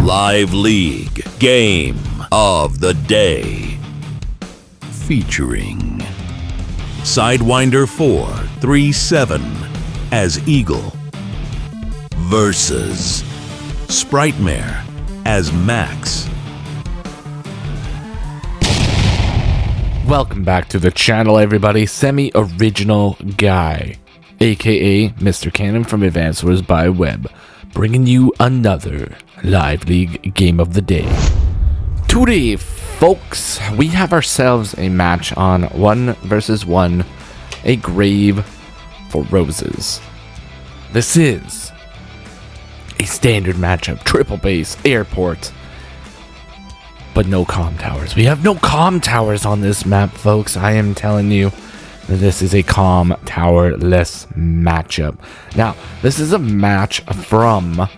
Live League Game of the Day. Featuring Sidewinder437 as Eagle versus Spritemare as Max. Welcome back to the channel, everybody. Semi-original guy, aka Mr. Cannon from Advanced Wars by Web, bringing you another Live League Game of the Day. Today, folks, we have ourselves a match on 1 versus 1, a grave for roses. This is a standard matchup, triple base, airport, but no comm towers. We have no comm towers on this map, folks. I am telling you, this is a comm tower-less matchup. Now, this is a match from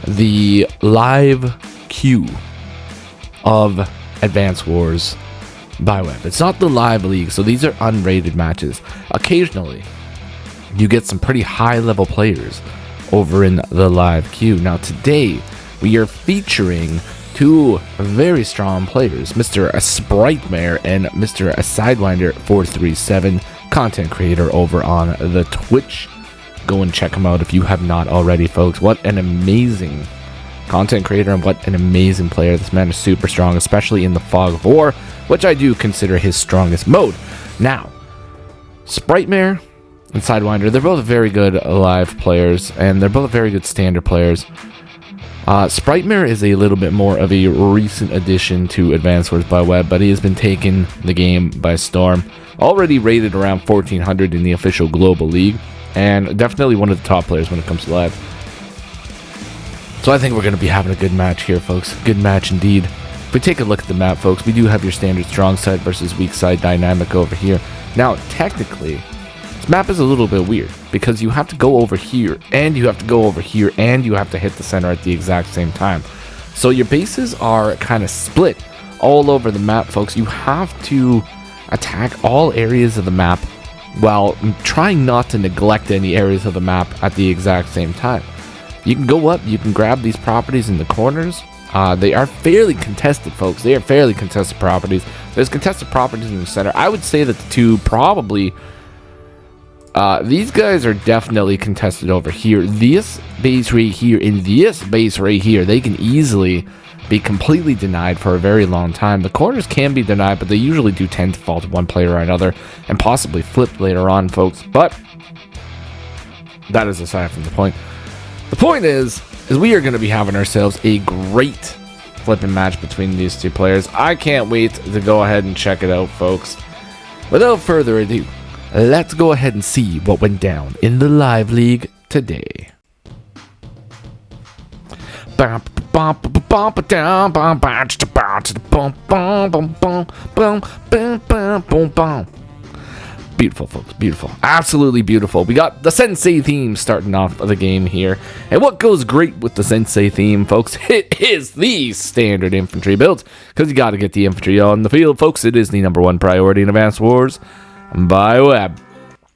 the live queue of Advanced Wars by Web. It's not the live league, so these are unrated matches. Occasionally, you get some pretty high-level players over in the live queue. Now, today, we are featuring two very strong players, Mr. Spritemare and Mr. Sidewinder437, content creator over on the Twitch. Go and check him out if you have not already, folks. What an amazing content creator and what an amazing player. This man is super strong, especially in the Fog of War, which I do consider his strongest mode. Now, Spritemare and Sidewinder, they're both very good live players, and they're both very good standard players. Spritemare is a little bit more of a recent addition to Advanced Wars by Web, but he has been taking the game by storm. Already rated around 1400 in the official global league, and definitely one of the top players when it comes to live. So I think we're going to be having a good match here, folks. Good match indeed. If we take a look at the map, folks, we do have your standard strong side versus weak side dynamic over here. Now, technically, this map is a little bit weird because you have to go over here, and you have to go over here, and you have to hit the center at the exact same time. So your bases are kind of split all over the map, folks. You have to attack all areas of the map while trying not to neglect any areas of the map at the exact same time. You can go up, you can grab these properties in the corners. They are fairly contested, folks. They are fairly contested properties. There's contested properties in the center. I would say that the two probably... these guys are definitely contested over here. This base right here and this base right here, they can easily be completely denied for a very long time. The corners can be denied, but they usually do tend to fall to one player or another and possibly flip later on, folks. But that is aside from the point. The point is we are going to be having ourselves a great flipping match between these two players. I can't wait to go ahead and check it out, folks. Without further ado, let's go ahead and see what went down in the live league today. Beautiful, folks, beautiful, absolutely beautiful. We got the Sensei theme starting off of the game here, and what goes great with the Sensei theme, folks, it is the standard infantry build, because you got to get the infantry on the field, folks. It is the #1 priority in Advanced Wars by Web.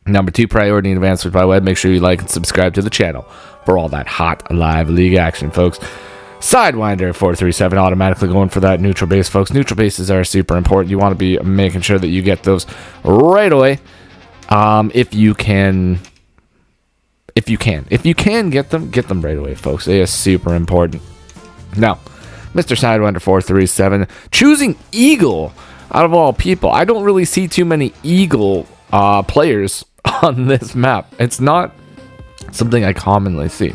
#2 priority in Advanced Wars by Web. Make sure you like and subscribe to the channel for all that hot live league action, folks. Sidewinder437 automatically going for that neutral base, folks. Neutral bases are super important. You want to be making sure that you get those right away. If you can get them right away, folks. They are super important. Now, Mr. Sidewinder437 choosing Eagle out of all people. I don't really see too many Eagle players on this map. It's not something I commonly see.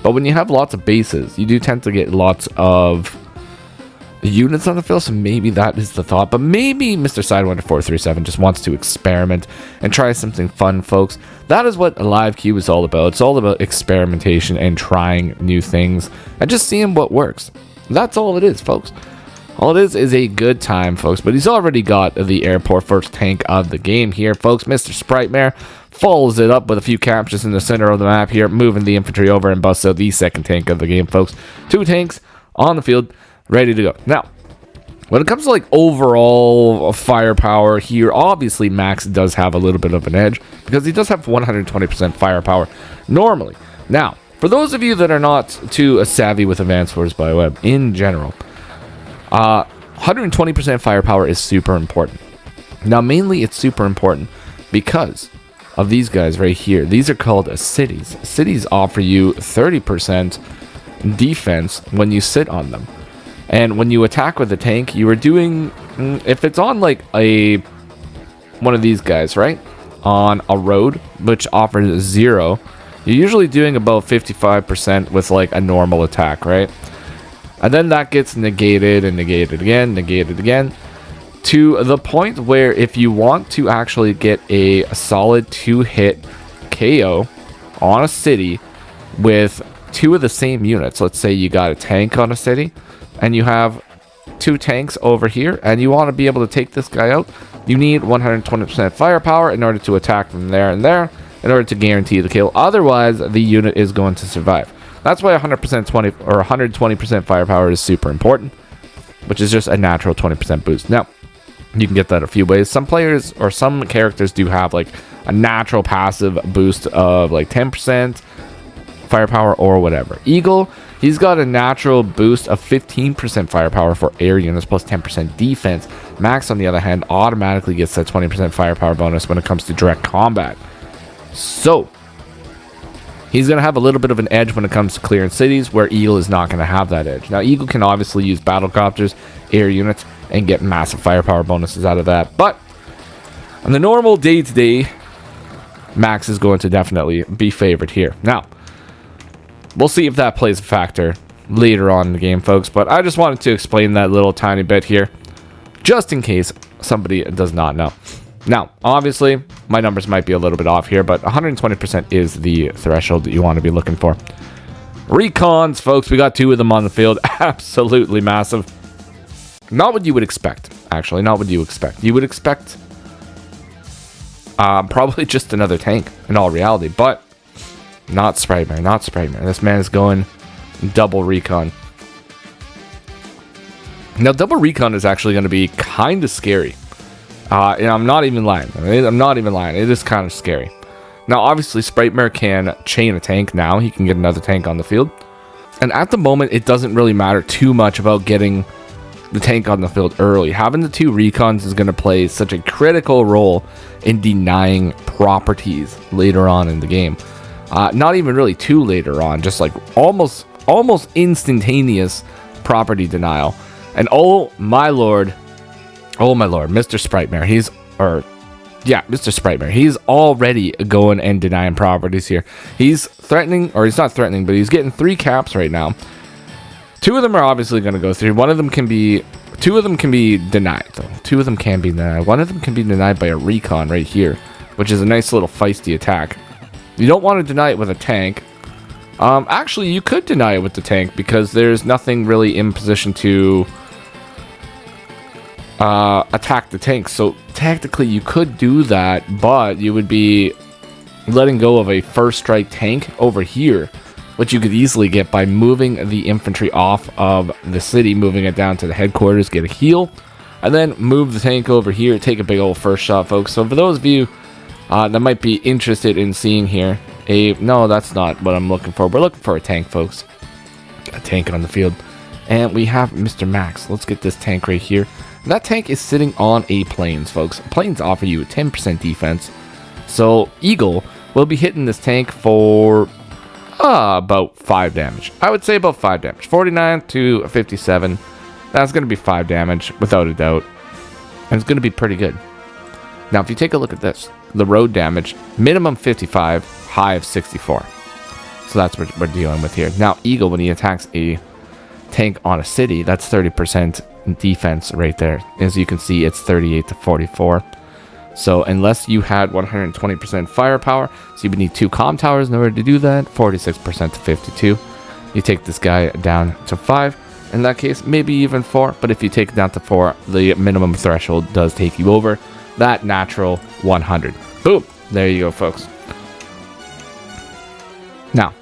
But when you have lots of bases, you do tend to get lots of units on the field, so maybe that is the thought. But maybe Mr. Sidewinder437 just wants to experiment and try something fun, folks. That is what a live queue is all about. It's all about experimentation and trying new things and just seeing what works. That's all it is, folks. All it is a good time, folks. But he's already got the airport first tank of the game here, folks. Mr. Spritemare follows it up with a few captures in the center of the map here, moving the infantry over and busts out the second tank of the game, folks. 2 tanks on the field, ready to go. Now, when it comes to like overall firepower here, obviously Max does have a little bit of an edge because he does have 120% firepower normally. Now, For those of you that are not too savvy with Advanced Wars by Web in general, 120% firepower is super important. Now, mainly it's super important because of these guys right here. These are called cities. Cities offer you 30% defense when you sit on them. And when you attack with a tank, you are doing, if it's on like one of these guys, right? On a road, which offers 0, you're usually doing about 55% with like a normal attack, right? And then that gets negated and negated again, to the point where if you want to actually get a solid 2-hit KO on a city with 2 of the same units, let's say you got a tank on a city and you have 2 tanks over here and you want to be able to take this guy out, you need 120% firepower in order to attack from there and there in order to guarantee the kill. Otherwise, the unit is going to survive. That's why 120% firepower is super important, which is just a natural 20% boost. Now, you can get that a few ways. Some players or some characters do have like a natural passive boost of like 10% firepower or whatever. Eagle, he's got a natural boost of 15% firepower for air units plus 10% defense. Max, on the other hand, automatically gets that 20% firepower bonus when it comes to direct combat. So, he's going to have a little bit of an edge when it comes to clearing cities, where Eagle is not going to have that edge. Now, Eagle can obviously use battlecopters, air units, and get massive firepower bonuses out of that. But, on the normal day-to-day, Max is going to definitely be favored here. Now, we'll see if that plays a factor later on in the game, folks. But I just wanted to explain that little tiny bit here, just in case somebody does not know. Now, obviously, my numbers might be a little bit off here, but 120% is the threshold that you want to be looking for. Recons, folks, we got 2 of them on the field. Absolutely massive. Not what you would expect, actually. Not what you expect. You would expect probably just another tank in all reality, but not Spritemare, not Spritemare. This man is going double recon. Now, double recon is actually going to be kind of scary. And I'm not even lying. I'm not even lying. It is kind of scary. Now, obviously, Spritemare can chain a tank now. He can get another tank on the field. And at the moment, it doesn't really matter too much about getting the tank on the field early. Having the 2 recons is going to play such a critical role in denying properties later on in the game. Not even really too later on, just like almost instantaneous property denial. And oh my lord, Mr. Spritemare, Mr. Spritemare, he's already going and denying properties here. He's threatening, or he's not threatening, but he's getting 3 caps right now. 2 of them are obviously going to go through. 2 of them can be denied, though. 2 of them can be denied. 1 of them can be denied by a recon right here, which is a nice little feisty attack. You don't want to deny it with a tank. Actually, you could deny it with the tank because there's nothing really in position to attack the tank. So technically you could do that, but you would be letting go of a first strike tank over here, which you could easily get by moving the infantry off of the city, moving it down to the headquarters, get a heal, and then move the tank over here, take a big old first shot, folks. So for those of you that might be interested in seeing here no, that's not what I'm looking for. We're looking for a tank, folks. A tank on the field. And we have Mr. Max. Let's get this tank right here. That tank is sitting on a planes, folks. Planes offer you 10% defense. So Eagle will be hitting this tank for about 5 damage. I would say about 5 damage. 49 to 57. That's going to be 5 damage, without a doubt. And it's going to be pretty good. Now, if you take a look at this, the road damage, minimum 55, high of 64. So that's what we're dealing with here. Now, Eagle, when he attacks a tank on a city, that's 30% defense right there. As you can see, it's 38 to 44. So unless you had 120% firepower, so you would need 2 comm towers in order to do that, 46% to 52. You take this guy down to 5. In that case, maybe even 4. But if you take it down to 4, the minimum threshold does take you over that natural 100. Boom. There you go, folks. Now,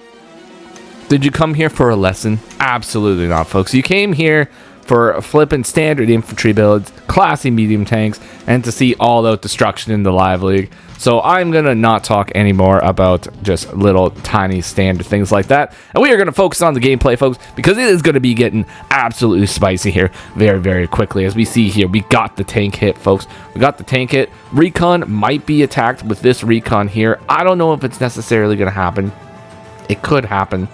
did you come here for a lesson? Absolutely not, folks. You came here for flipping standard infantry builds, classy medium tanks, and to see all-out destruction in the live league. So I'm going to not talk anymore about just little tiny standard things like that. And we are going to focus on the gameplay, folks, because it is going to be getting absolutely spicy here very, very quickly. As we see here, we got the tank hit, folks. We got the tank hit. Recon might be attacked with this recon here. I don't know if it's necessarily going to happen. It could happen.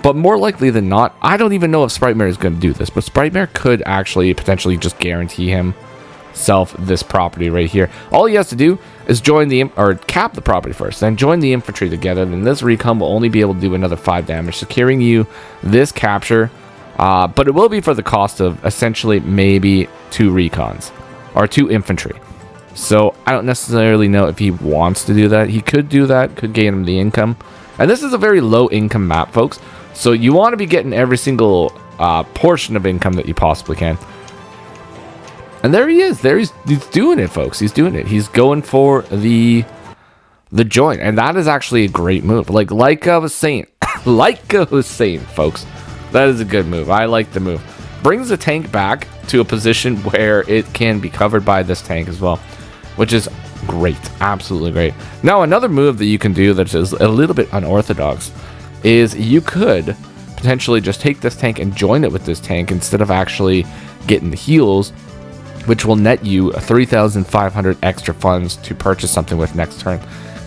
But more likely than not, I don't even know if Spritemare is going to do this, but Spritemare could actually potentially just guarantee himself this property right here. All he has to do is cap the property first, then join the infantry together. Then this recon will only be able to do another 5 damage, securing you this capture. But it will be for the cost of essentially maybe 2 recons or 2 infantry. So I don't necessarily know if he wants to do that. He could do that, could gain him the income. And this is a very low income map, folks. So you want to be getting every single portion of income that you possibly can. And there he is. He's doing it, folks. He's doing it. He's going for the joint. And that is actually a great move. Like I was saying, folks, that is a good move. I like the move. Brings the tank back to a position where it can be covered by this tank as well, which is great. Absolutely great. Now, another move that you can do that is a little bit unorthodox is you could potentially just take this tank and join it with this tank instead of actually getting the heals, which will net you 3,500 extra funds to purchase something with next turn.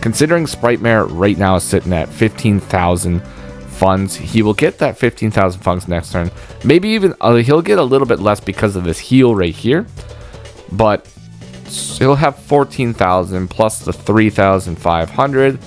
Considering Spritemare right now is sitting at 15,000 funds, he will get that 15,000 funds next turn. Maybe even he'll get a little bit less because of this heal right here, but he'll have 14,000 plus the 3,500.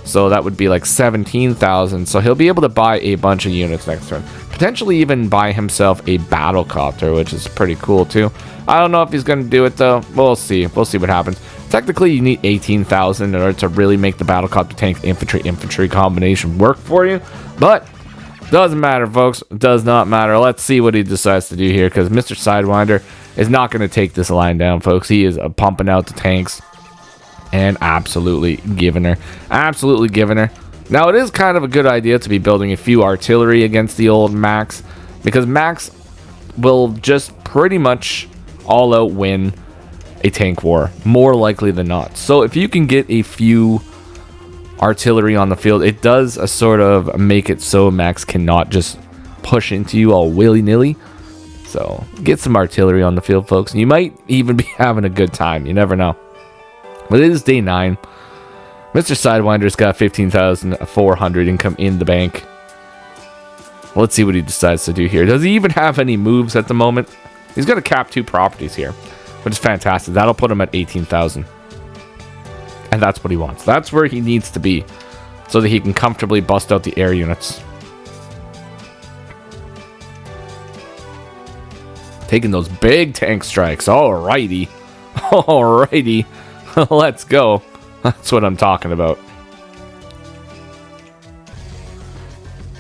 So that would be like 17,000. So he'll be able to buy a bunch of units next turn. Potentially even buy himself a battle copter, which is pretty cool too. I don't know if he's going to do it though. We'll see. We'll see what happens. Technically, you need 18,000 in order to really make the battle copter tank infantry combination work for you. But doesn't matter, folks. Does not matter. Let's see what he decides to do here, because Mr. Sidewinder is not going to take this line down, folks. He is pumping out the tanks and absolutely giving her. Absolutely giving her. Now, it is kind of a good idea to be building a few artillery against the old Max, because Max will just pretty much all out win a tank war, more likely than not. So if you can get a few artillery on the field, it does sort of make it so Max cannot just push into you all willy-nilly. So get some artillery on the field, folks. You might even be having a good time. You never know. But it is day 9. Mr. Sidewinder's got 15,400 income in the bank. Let's see what he decides to do here. Does he even have any moves at the moment? He's going to cap 2 properties here, which is fantastic. That'll put him at 18,000. And that's what he wants. That's where he needs to be, so that he can comfortably bust out the air units. Taking those big tank strikes. Alrighty. Alrighty. Let's go. That's what I'm talking about.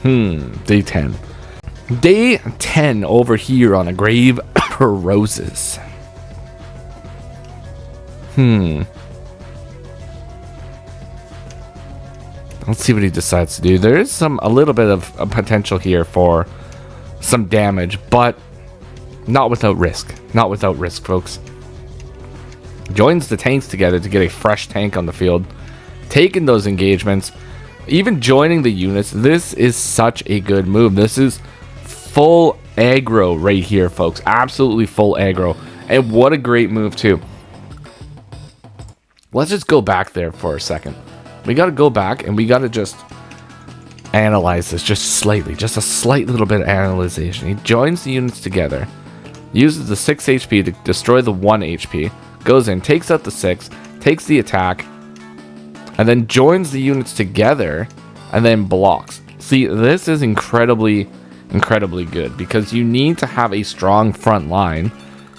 Day 10. Day 10 over here on a grave for roses. Let's see what he decides to do. There is a little bit of a potential here for some damage, but not without risk. Not without risk, folks. Joins the tanks together to get a fresh tank on the field, taking those engagements, even joining the units. This is such a good move. This is full aggro right here, folks. Absolutely full aggro. And what a great move too. Let's just go back there for a second. We got to go back and we got to just analyze this just slightly. Just a slight little bit of analyzation. He joins the units together, uses the 6 HP to destroy the 1 HP, goes in, takes out the 6, takes the attack, and then joins the units together and then blocks. See, this is incredibly good, because you need to have a strong front line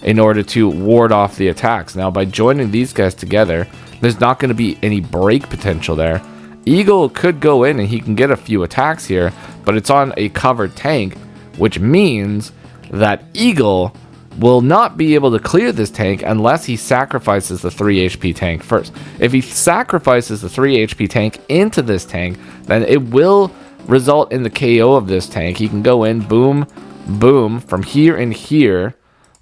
in order to ward off the attacks. Now, by joining these guys together, there's not going to be any break potential there. Eagle could go in and he can get a few attacks here, but it's on a covered tank, which means that Eagle will not be able to clear this tank unless he sacrifices the 3 HP tank first. If he sacrifices the 3 HP tank into this tank, then it will result in the KO of this tank. He can go in, boom, boom, from here and here,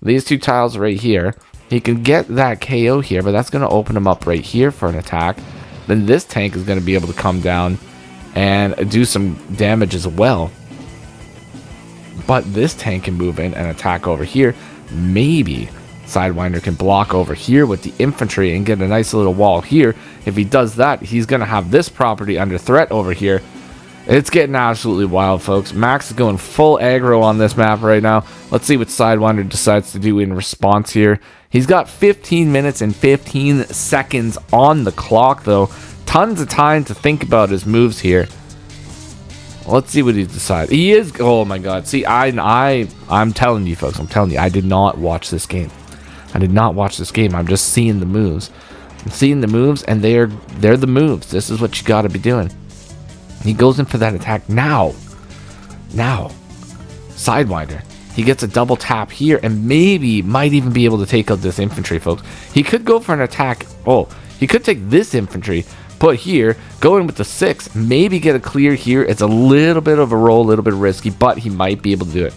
these two tiles right here, he can get that KO here, but that's going to open him up right here for an attack. Then this tank is going to be able to come down and do some damage as well. But this tank can move in and attack over here. Maybe Sidewinder can block over here with the infantry and get a nice little wall here. If he does that, he's going to have this property under threat over here. It's getting absolutely wild, folks. Max is going full aggro on this map right now. Let's see what Sidewinder decides to do in response here. He's got 15 minutes and 15 seconds on the clock, though. Tons of time to think about his moves here. Let's see what he decides. He is... Oh, my God. See, I'm telling you, folks. I'm telling you. I did not watch this game. I did not watch this game. I'm just seeing the moves. I'm seeing the moves, and they're the moves. This is what you got to be doing. He goes in for that attack now. Sidewinder. He gets a double tap here and maybe might even be able to take out this infantry, folks. He could go for an attack. Oh, he could take this infantry, put here, go in with the 6, maybe get a clear here. It's a little bit of a roll, a little bit risky, but he might be able to do it.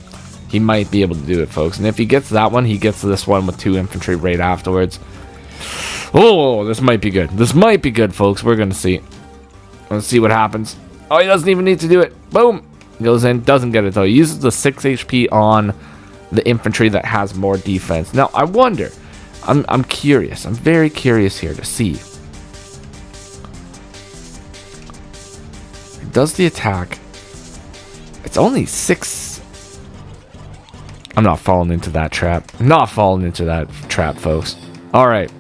He might be able to do it, folks. And if he gets that one, he gets this one with 2 infantry right afterwards. Oh, this might be good. This might be good, folks. We're going to see. Let's see what happens. Oh, he doesn't even need to do it. Boom. Goes in. Doesn't get it, though. He uses the 6 HP on the infantry that has more defense. Now, I wonder. I'm curious. I'm very curious here to see. Does the attack... It's only 6... I'm not falling into that trap. I'm not falling into that trap, folks. All right.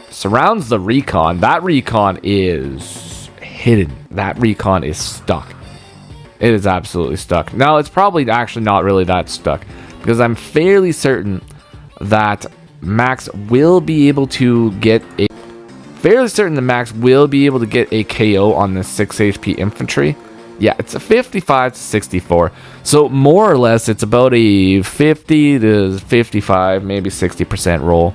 Surrounds the recon. That recon is hidden. That recon is stuck. It is absolutely stuck. Now, it's probably actually not really that stuck, because I'm fairly certain that Max will be able to get a... Fairly certain that Max will be able to get a KO on this 6 HP infantry. Yeah, it's a 55 to 64. So more or less, it's about a 50 to 55, maybe 60% roll.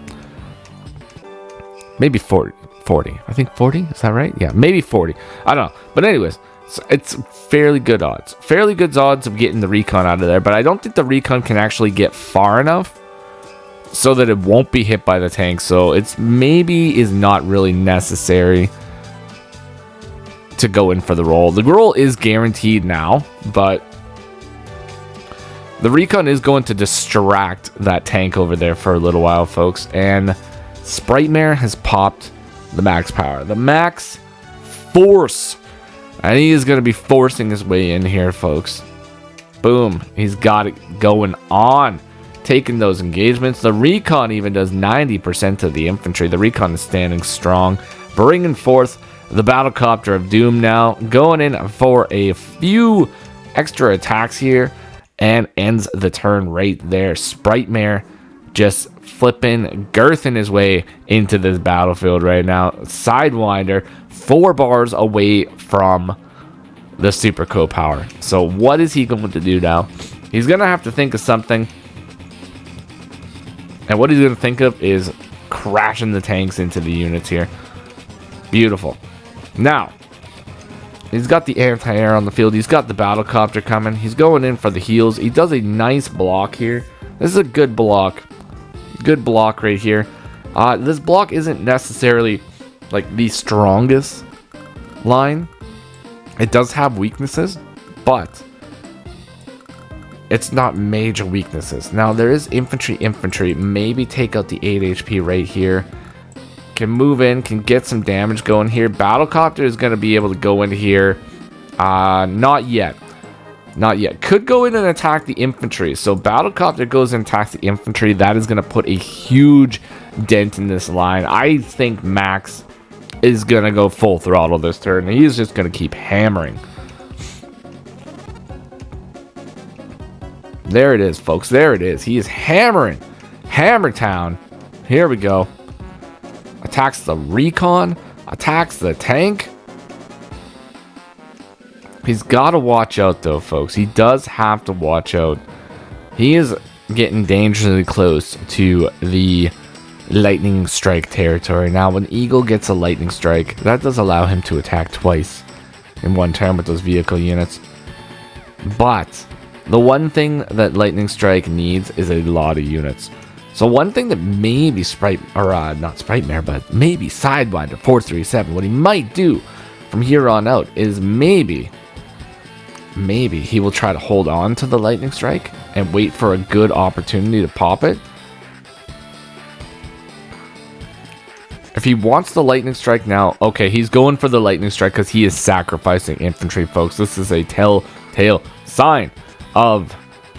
Maybe 40. I think 40. Is that right? Yeah, maybe 40. I don't know. But anyways, so it's fairly good odds. Fairly good odds of getting the recon out of there. But I don't think the recon can actually get far enough so that it won't be hit by the tank. So it's maybe is not really necessary to go in for the roll. The roll is guaranteed now, but the recon is going to distract that tank over there for a little while, folks. And Spritemare has popped the max power. The max force. And he is going to be forcing his way in here, folks. Boom. He's got it going on. Taking those engagements. The recon even does 90% of the infantry. The recon is standing strong. Bringing forth the battlecopter of doom now. Going in for a few extra attacks here. And ends the turn right there. Spritemare just flipping, girthing his way into this battlefield right now. Sidewinder 4 bars away from the super co-power. So what is he going to do now? He's going to have to think of something. And what he's going to think of is crashing the tanks into the units here. Beautiful. Now, he's got the anti-air on the field. He's got the battlecopter coming. He's going in for the heals. He does a nice block here. This is a good block. Good block right here. This block isn't necessarily like the strongest line. It does have weaknesses, but it's not major weaknesses. Now, there is infantry. Maybe take out the 8 HP right here. Can move in, can get some damage going here. Battlecopter is going to be able to go in here. Not yet. Not yet. Could go in and attack the infantry. So Battlecopter goes and attacks the infantry. That is going to put a huge dent in this line. I think Max is going to go full throttle this turn. He's just going to keep hammering. There it is, folks. There it is. He is hammering. Hammertown. Here we go. Attacks the recon. Attacks the tank. He's got to watch out, though, folks. He does have to watch out. He is getting dangerously close to the lightning strike territory. Now, when Eagle gets a lightning strike, that does allow him to attack twice in one turn with those vehicle units. But The one thing that Lightning Strike needs is a lot of units. So one thing that maybe not Spritemare, but maybe Sidewinder437, what he might do from here on out is maybe he will try to hold on to the Lightning Strike and wait for a good opportunity to pop it. If he wants the Lightning Strike now, okay, he's going for the Lightning Strike because he is sacrificing infantry, folks. This is a telltale sign of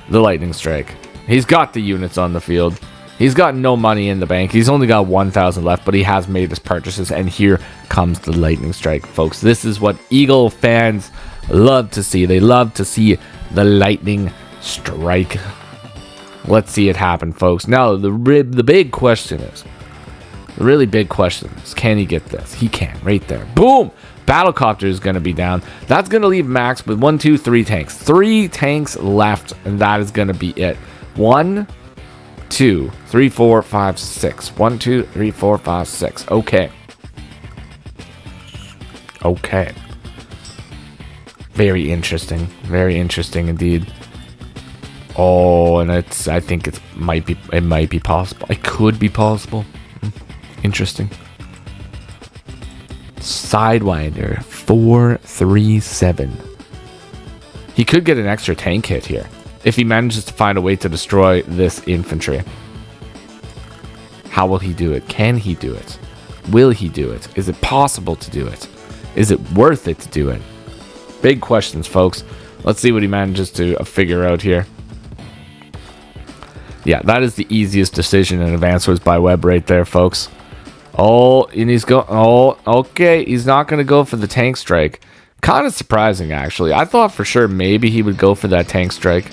the Lightning Strike. He's got the units on the field. He's got no money in the bank. He's only got 1,000 left, but he has made his purchases, and here comes the Lightning Strike, folks. This is what Eagle fans love to see. They love to see the Lightning Strike. Let's see it happen, folks. Now, the big question is, the really big question is, can he get this? He can, right there. Boom! Battlecopter is going to be down. That's going to leave Max with 1, 2, 3 tanks. 3 tanks left, and that is going to be it. 1, 2, 3, 4, 5, 6. 1, 2, 3, 4, 5, 6. Okay. Okay. Very interesting. Very interesting indeed. Oh, and I think it might be possible. It could be possible. Interesting. Sidewinder437. He could get an extra tank hit here if he manages to find a way to destroy this infantry. How will he do it? Can he do it? Will he do it? Is it possible to do it? Is it worth it to do it? Big questions, folks. Let's see what he manages to figure out here. Yeah, that is the easiest decision in Advanced Wars by Web right there, folks. Oh, and he's going. Oh, okay. He's not going to go for the tank strike. Kind of surprising, actually. I thought for sure maybe he would go for that tank strike.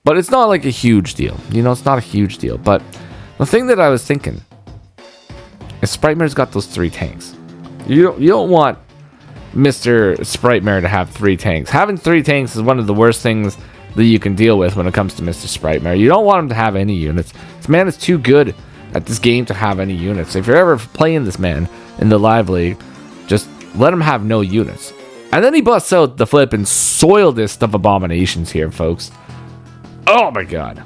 But it's not like a huge deal. You know, it's not a huge deal. But the thing that I was thinking is Spritemare's got those 3 tanks. You don't want Mr. Spritemare to have 3 tanks. Having 3 tanks is one of the worst things that you can deal with when it comes to Mr. Spritemare. You don't want him to have any units. This man is too good at this game to have any units. If you're ever playing this man in the live league, just let him have no units. And then he busts out the flip and soilist of abominations here, folks. Oh my god.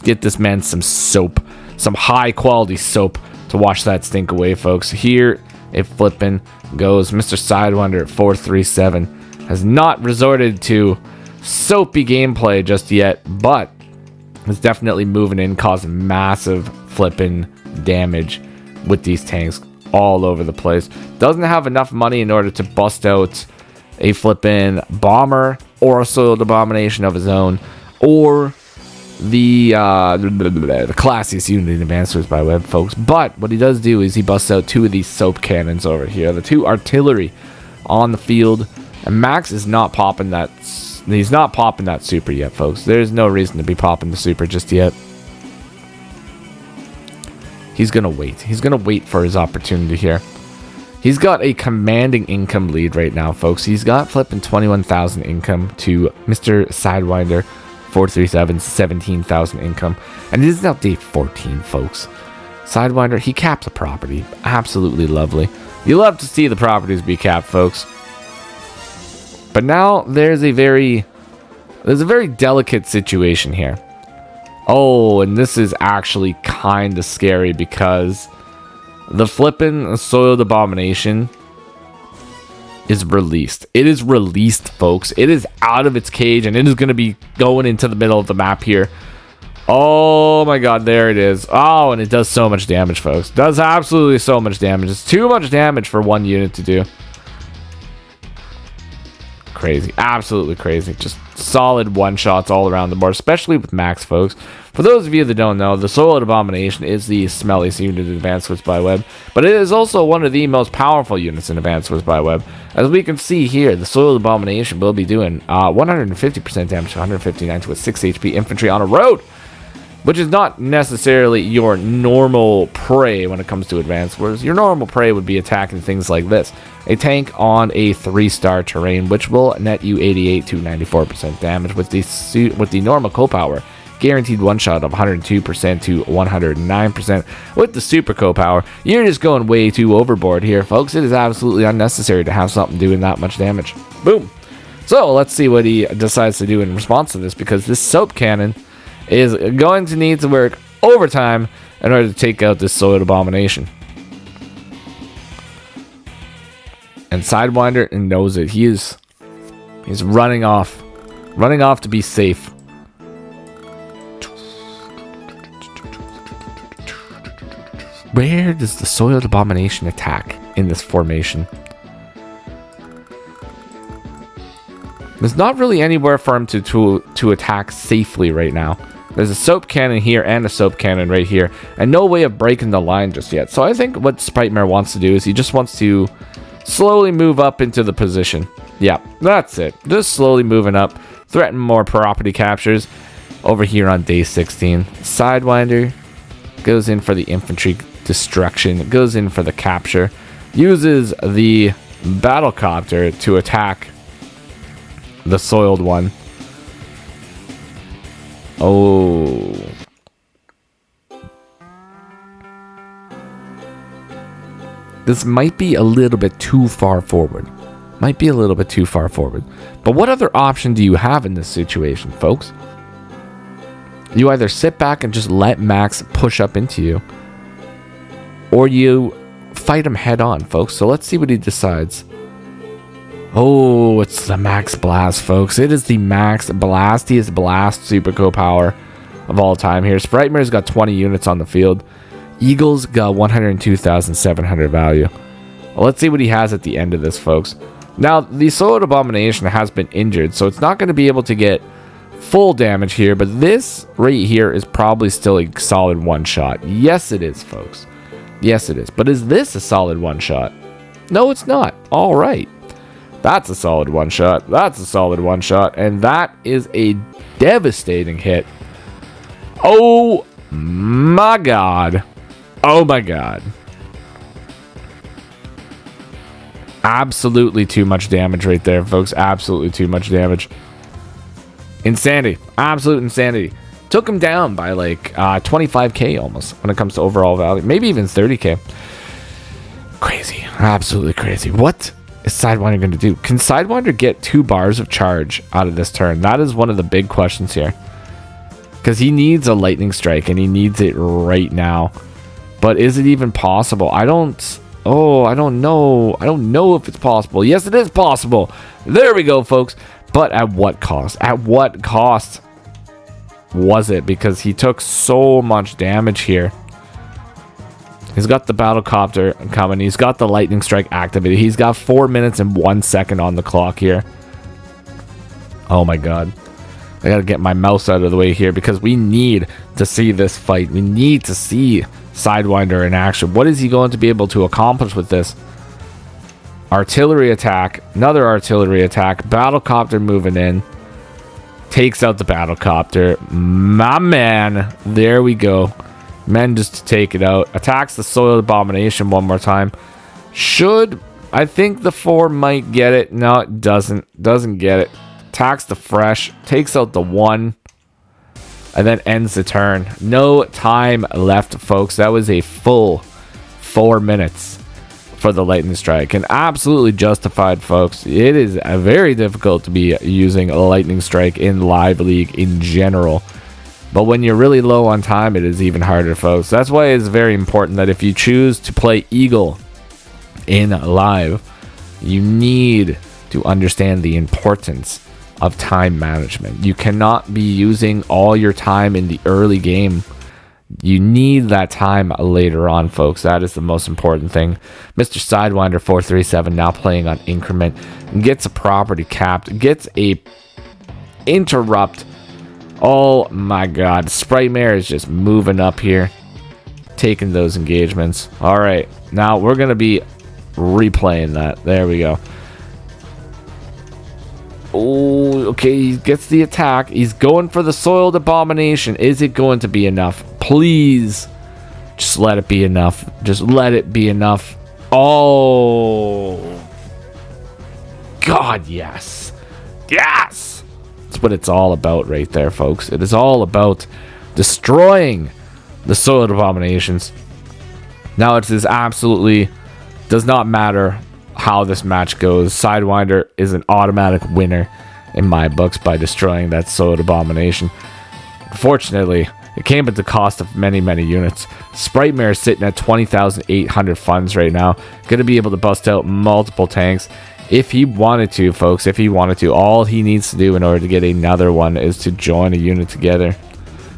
Get this man some soap. Some high quality soap to wash that stink away, folks. Here it flipping goes. Mr. Sidewinder437 has not resorted to soapy gameplay just yet, but is definitely moving in, causing massive flipping damage with these tanks all over the place. Doesn't have enough money in order to bust out a flipping bomber or a soiled abomination of his own, or the classiest unit in Advanced Wars by Web, folks. But what he does do is he busts out 2 of these soap cannons over here, the 2 artillery on the field, and Max is not popping that. He's not popping that super yet, folks. There's no reason to be popping the super just yet. He's going to wait. He's going to wait for his opportunity here. He's got a commanding income lead right now, folks. He's got flipping 21,000 income to Mr. Sidewinder437's 17,000 income. And this is now day 14, folks. Sidewinder, he caps a property. Absolutely lovely. You love to see the properties be capped, folks. But now there's a very delicate situation here. Oh, and this is actually kind of scary because the flippin' soiled abomination is released. It is released, folks. It is out of its cage, and it is going to be going into the middle of the map here. Oh my god, there it is. Oh, and it does so much damage, folks. Does absolutely so much damage. It's too much damage for one unit to do. Crazy. Absolutely crazy. Just solid one-shots all around the board, especially with Max, folks. For those of you that don't know, the Soiled Abomination is the smelliest unit in Advanced Wars by Web, but it is also one of the most powerful units in Advanced Wars by Web. As we can see here, the Soiled Abomination will be doing 150% damage to 159 to a 6 HP infantry on a road, which is not necessarily your normal prey when it comes to Advanced Wars. Your normal prey would be attacking things like this. A tank on a 3-star terrain, which will net you 88 to 94% damage with the normal co-power. Guaranteed one-shot of 102% to 109%. With the super co-power, you're just going way too overboard here, folks. It is absolutely unnecessary to have something doing that much damage. Boom. So let's see what he decides to do in response to this, because this soap cannon is going to need to work overtime in order to take out this soiled abomination. And Sidewinder knows it. He's running off to be safe. Where does the soiled abomination attack in this formation? There's not really anywhere for him to attack safely right now. There's a soap cannon here and a soap cannon right here, and no way of breaking the line just yet. So I think what Spritemare wants to do is he just wants to slowly move up into the position. Yeah, that's it. Just slowly moving up, threaten more property captures over here on day 16. Sidewinder goes in for the infantry destruction, goes in for the capture, uses the battlecopter to attack the soiled one. Oh. This might be a little bit too far forward. But what other option do you have in this situation, folks? You either sit back and just let Max push up into you, or you fight him head on, folks. So let's see what he decides. Oh, it's the Max Blast, folks. It is the Max Blastiest Blast Super Co-Power of all time here. Spritemare's got 20 units on the field. Eagle's got 102,700 value. Well, let's see what he has at the end of this, folks. Now, the Soiled Abomination has been injured, so it's not going to be able to get full damage here, but this right here is probably still a solid one-shot. Yes, it is, folks. Yes, it is. But is this a solid one-shot? No, it's not. All right. That's a solid one-shot. That's a solid one-shot. And that is a devastating hit. Oh, my God. Oh, my God. Absolutely too much damage right there, folks. Absolutely too much damage. Insanity. Absolute insanity. Took him down by like 25k almost when it comes to overall value. Maybe even 30k. Crazy. Absolutely crazy. What is Sidewinder going to do? Can Sidewinder get 2 bars of charge out of this turn? That is one of the big questions here. Because he needs a lightning strike and he needs it right now. But is it even possible? I don't know. I don't know if it's possible. Yes, it is possible. There we go, folks. But at what cost? At what cost was it? Because he took so much damage here. He's got the battlecopter coming. He's got the lightning strike activated. He's got 4 minutes and 1 second on the clock here. Oh my God. I gotta get my mouse out of the way here because we need to see this fight. We need to see Sidewinder in action. What is he going to be able to accomplish with this? Artillery attack. Another artillery attack. Battlecopter moving in. Takes out the battlecopter. My man. There we go. Manages to take it out. Attacks the Soiled Abomination one more time. I think the 4 might get it. No, it doesn't. Doesn't get it. Attacks the Fresh. Takes out the 1. And then ends the turn. No time left, folks. That was a full 4 minutes for the lightning strike, and absolutely justified, folks. It is very difficult to be using a lightning strike in live league in general, but when you're really low on time, it is even harder, folks. That's why it's very important that if you choose to play Eagle in live, you need to understand the importance of time management. You cannot be using all your time in the early game. You need that time later on, folks. That is the most important thing. Mr. Sidewinder437 now playing on increment. Gets a property capped. Gets a interrupt. Oh my God. Spritemare is just moving up here. Taking those engagements. Alright. Now we're going to be replaying that. There we go. Oh, okay. He gets the attack. He's going for the Soiled Abomination. Is it going to be enough? Please. Just let it be enough. Just let it be enough. Oh. God, yes. Yes. That's what it's all about right there, folks. It is all about destroying the Soiled Abominations. Now, it is absolutely does not matter how this match goes. Sidewinder is an automatic winner in my books by destroying that Sword Abomination. Unfortunately, it came at the cost of many, many units. Spritemare is sitting at 20,800 funds right now. Going to be able to bust out multiple tanks if he wanted to, folks. If he wanted to. All he needs to do in order to get another one is to join a unit together.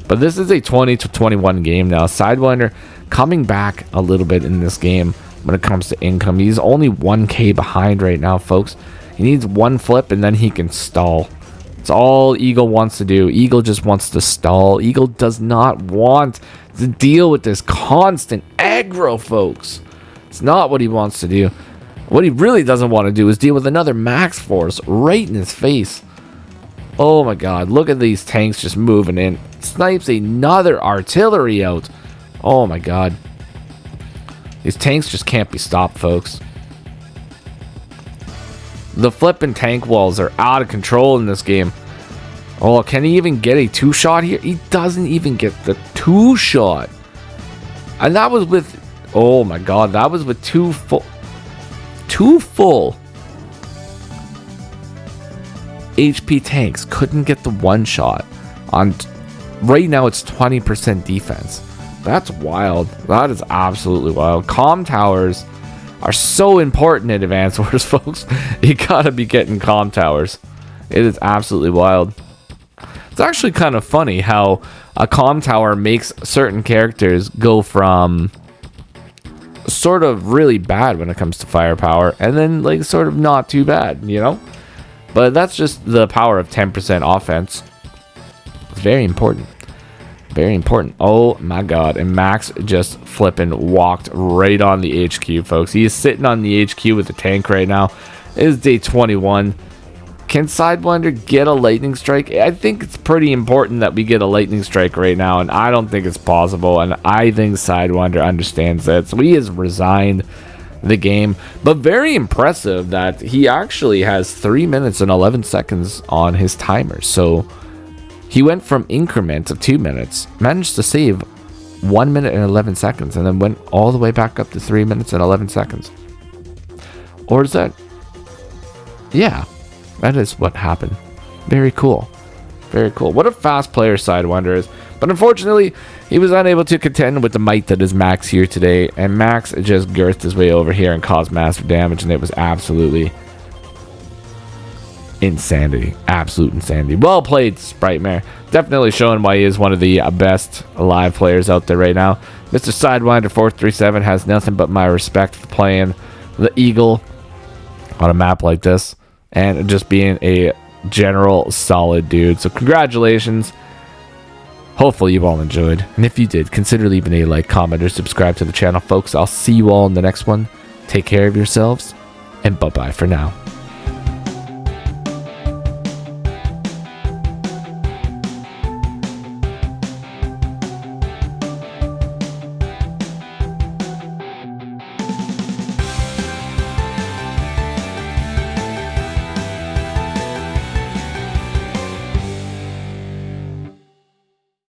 But this is a 20-21 game now. Sidewinder coming back a little bit in this game when it comes to income. He's only 1k behind right now, folks. He needs one flip and then he can stall. It's all Eagle wants to do. Eagle just wants to stall. Eagle does not want to deal with this constant aggro, folks. It's not what he wants to do. What he really doesn't want to do is deal with another max force right in his face. Oh my god, look at these tanks just moving in. Snipes another artillery out. Oh my god. These tanks just can't be stopped, folks. The flipping tank walls are out of control in this game. Oh, can he even get a 2-shot here? He doesn't even get the 2-shot. And that was with... Oh my god, that was with two full HP tanks. Couldn't get the 1-shot. On right now, it's 20% defense. That's wild. That is absolutely wild. Comm towers are so important in Advanced Wars, folks. You gotta be getting comm towers. It is absolutely wild. It's actually kind of funny how a comm tower makes certain characters go from sort of really bad when it comes to firepower and then like sort of not too bad, you know? But that's just the power of 10% offense. It's very important. Very important. Oh my god. And Max just flipping walked right on the HQ, folks. He is sitting on the HQ with the tank right now. It is day 21. Can Sidewinder get a lightning strike? I think it's pretty important that we get a lightning strike right now, and I don't think it's possible, and I think Sidewinder understands that. So he has resigned the game, but very impressive that he actually has 3 minutes and 11 seconds on his timer. So he went from increment of 2 minutes, managed to save 1 minute and 11 seconds, and then went all the way back up to 3 minutes and 11 seconds. Or is that... Yeah, that is what happened. Very cool. Very cool. What a fast player Sidewinder is. But unfortunately, he was unable to contend with the might that is Max here today. And Max just girthed his way over here and caused massive damage. And it was absolutely insanity. Absolute insanity. Well played, Spritemare. Definitely showing why he is one of the best live players out there right now. Mr. Sidewinder437 has nothing but my respect for playing the Eagle on a map like this. And just being a general solid dude. So congratulations. Hopefully you've all enjoyed. And if you did, consider leaving a like, comment, or subscribe to the channel, folks. I'll see you all in the next one. Take care of yourselves. And bye-bye for now.